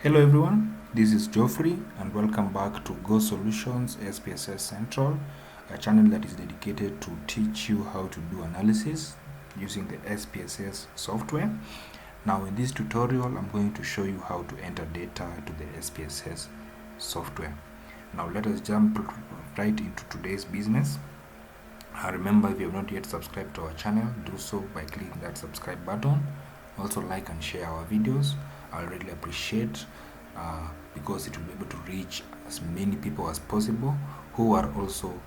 Hello everyone, this is Geoffrey and welcome back to Go Solutions SPSS Central, a channel that is dedicated to teach you how to do analysis using the SPSS software. Now in this tutorial, I'm going to show you how to enter data to the SPSS software. Now let us jump right into today's business. Remember, if you have not yet subscribed to our channel, do so by clicking that subscribe button. Also like and share our videos. I really appreciate because it will be able to reach as many people as possible who are also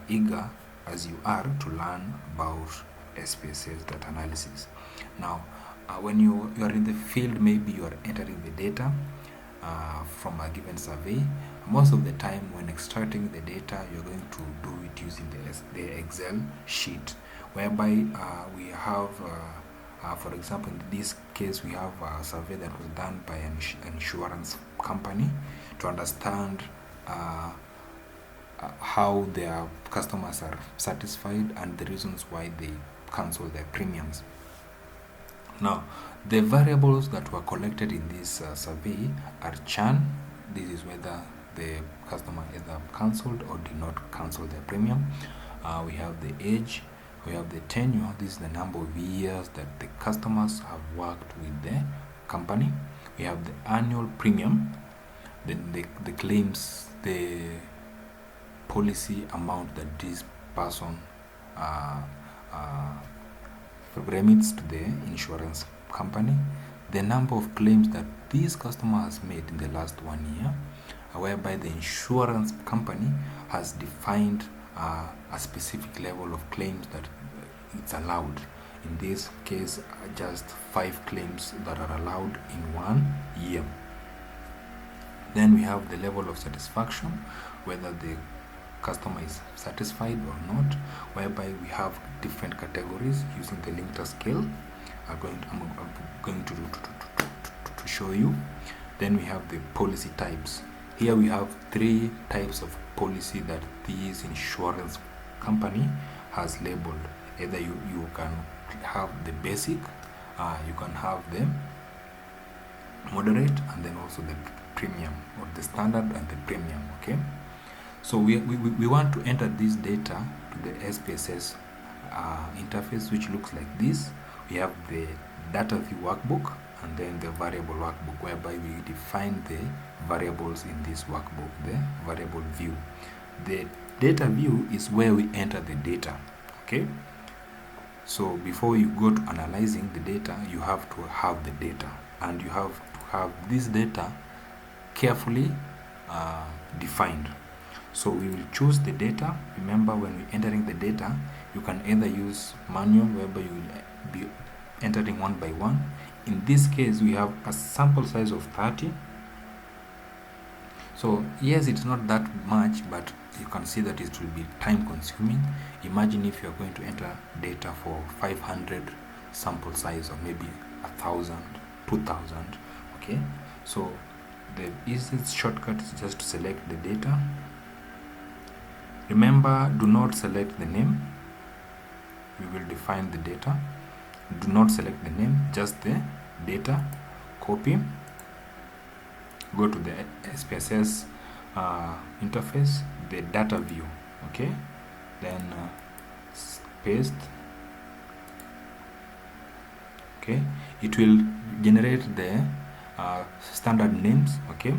eager as you are to learn about SPSS data analysis. Now, when you are in the field, maybe you are entering the data from a given survey. Most of the time when extracting the data, you're going to do it using the Excel sheet, whereby we have for example, in this case, we have a survey that was done by an insurance company to understand how their customers are satisfied and the reasons why they cancel their premiums. Now, the variables that were collected in this survey are churn. This is whether the customer either cancelled or did not cancel their premium. We have the age. We have the tenure. This is the number of years that the customers have worked with the company. We have the annual premium, then the claims, the policy amount that this person remits to the insurance company, the number of claims that this customer has made in the last 1 year, whereby the insurance company has defined a specific level of claims that it's allowed. In this case, just 5 claims that are allowed in 1 year. Then we have the level of satisfaction, whether the customer is satisfied or not, whereby we have different categories using the Linkter scale. I'm going to show you. Then we have the policy types. Here we have 3 types of policy that this insurance company has labeled. Either you can have the basic, you can have the moderate, and then also the premium, or the standard and the premium. Okay, so we want to enter this data to the SPSS interface, which looks like this. We have the data view workbook and then the variable workbook, whereby we define the variables in this workbook, the variable view. The data view is where we enter the data. Okay, so before you go to analyzing the data, you have to have the data, and you have to have this data carefully defined. So we will choose the data. Remember, when we're entering the data, you can either use manual, whereby you will be entering one by one. In this case, we have a sample size of 30. So yes, it's not that much, but you can see that it will be time consuming. Imagine if you're going to enter data for 500 sample size, or maybe 1,000, 2,000. Okay, so the easiest shortcut is just to select the data. Remember, do not select the name. We will define the data. Do not select the name, just the data. Copy. Go to the SPSS interface, the data view. Okay, then paste. Okay, it will generate the standard names. Okay,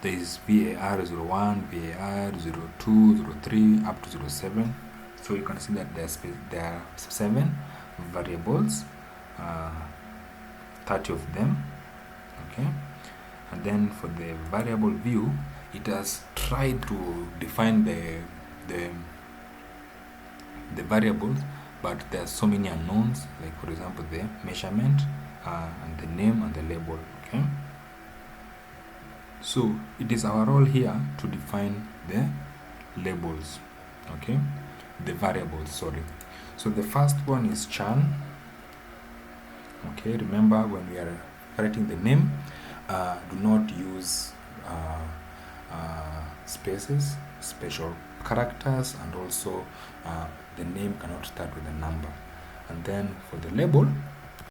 there is VAR 01, VAR 02, 03 up to 07. So you can see that there are 7 variables, 30 of them. Okay, and then for the variable view, it has tried to define the variables, but there are so many unknowns, like for example the measurement and the name and the label. Okay, so it is our role here to define the labels. Okay, the variables, sorry. So the first one is churn. Okay, remember, when we are writing the name, do not use spaces, special characters, and also the name cannot start with a number. And then for the label,